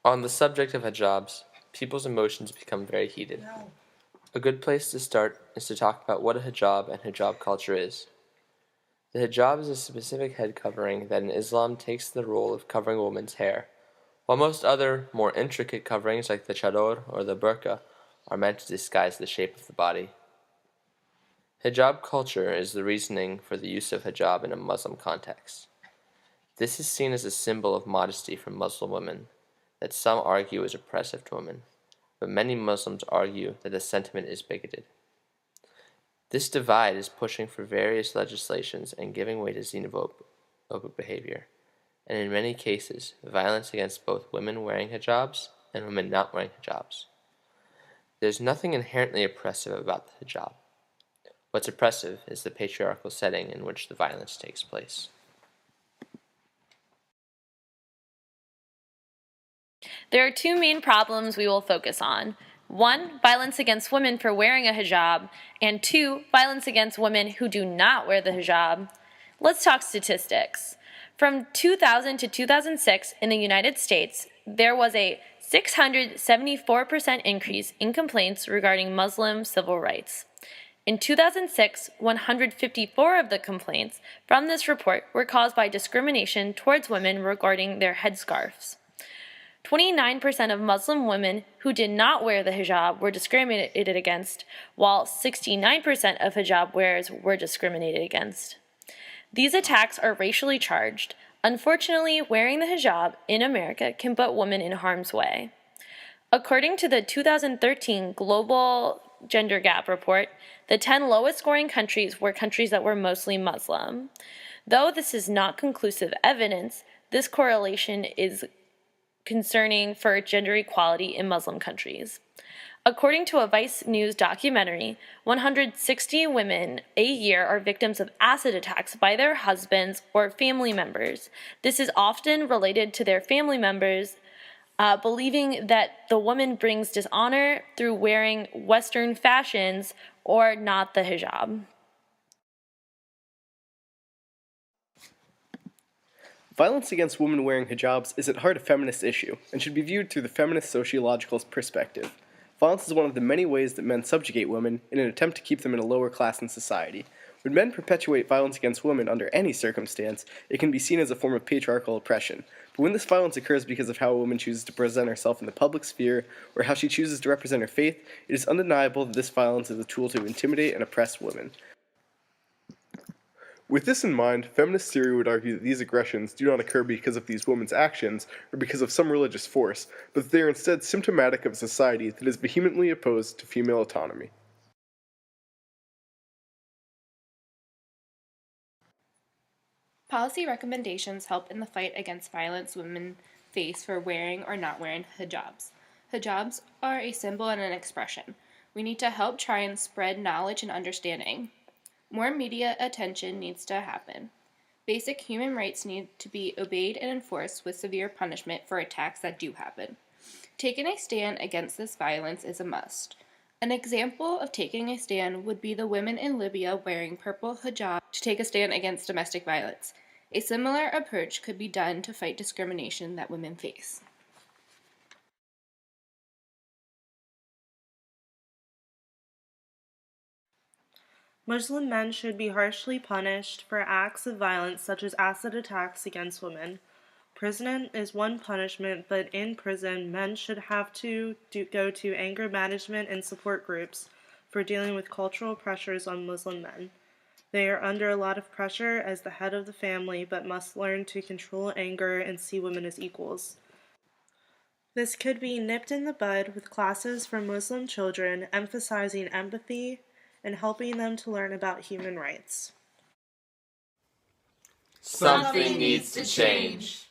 On the subject of hijabs, people's emotions become very heated. A good place to start is to talk about what a hijab and hijab culture is. The hijab is a specific head covering that in Islam takes the role of covering a woman's hair, while most other, more intricate coverings like the chador or the burqa are meant to disguise the shape of the body. Hijab culture is the reasoning for the use of hijab in a Muslim context. This is seen as a symbol of modesty for Muslim women, that some argue is oppressive to women, but many Muslims argue that the sentiment is bigoted. This divide is pushing for various legislations and giving way to xenophobic behavior, and in many cases, violence against both women wearing hijabs and women not wearing hijabs. There's nothing inherently oppressive about the hijab. What's oppressive is the patriarchal setting in which the violence takes place. There are two main problems we will focus on. 1, violence against women for wearing a hijab, and 2, violence against women who do not wear the hijab. Let's talk statistics. From 2000 to 2006 in the United States, there was a 674% increase in complaints regarding Muslim civil rights. In 2006, 154 of the complaints from this report were caused by discrimination towards women regarding their headscarves. 29% of Muslim women who did not wear the hijab were discriminated against, while 69% of hijab wearers were discriminated against. These attacks are racially charged. Unfortunately, wearing the hijab in America can put women in harm's way. According to the 2013 Global Gender Gap Report, the 10 lowest scoring countries were countries that were mostly Muslim. Though this is not conclusive evidence, this correlation is concerning for gender equality in Muslim countries. According to a Vice News documentary, 160 women a year are victims of acid attacks by their husbands or family members. This is often related to their family members believing that the woman brings dishonor through wearing Western fashions or not the hijab. Violence against women wearing hijabs is at heart a feminist issue, and should be viewed through the feminist sociological perspective. Violence is one of the many ways that men subjugate women in an attempt to keep them in a lower class in society. When men perpetuate violence against women under any circumstance, it can be seen as a form of patriarchal oppression. But when this violence occurs because of how a woman chooses to present herself in the public sphere, or how she chooses to represent her faith, it is undeniable that this violence is a tool to intimidate and oppress women. With this in mind, feminist theory would argue that these aggressions do not occur because of these women's actions or because of some religious force, but that they are instead symptomatic of a society that is vehemently opposed to female autonomy. Policy recommendations help in the fight against violence women face for wearing or not wearing hijabs. Hijabs are a symbol and an expression. We need to help try and spread knowledge and understanding. More media attention needs to happen. Basic human rights need to be obeyed and enforced with severe punishment for attacks that do happen. Taking a stand against this violence is a must. An example of taking a stand would be the women in Libya wearing purple hijab to take a stand against domestic violence. A similar approach could be done to fight discrimination that women face. Muslim men should be harshly punished for acts of violence such as acid attacks against women. Prison is one punishment, but in prison, men should have to go to anger management and support groups for dealing with cultural pressures on Muslim men. They are under a lot of pressure as the head of the family, but must learn to control anger and see women as equals. This could be nipped in the bud with classes for Muslim children emphasizing empathy and helping them to learn about human rights. Something needs to change.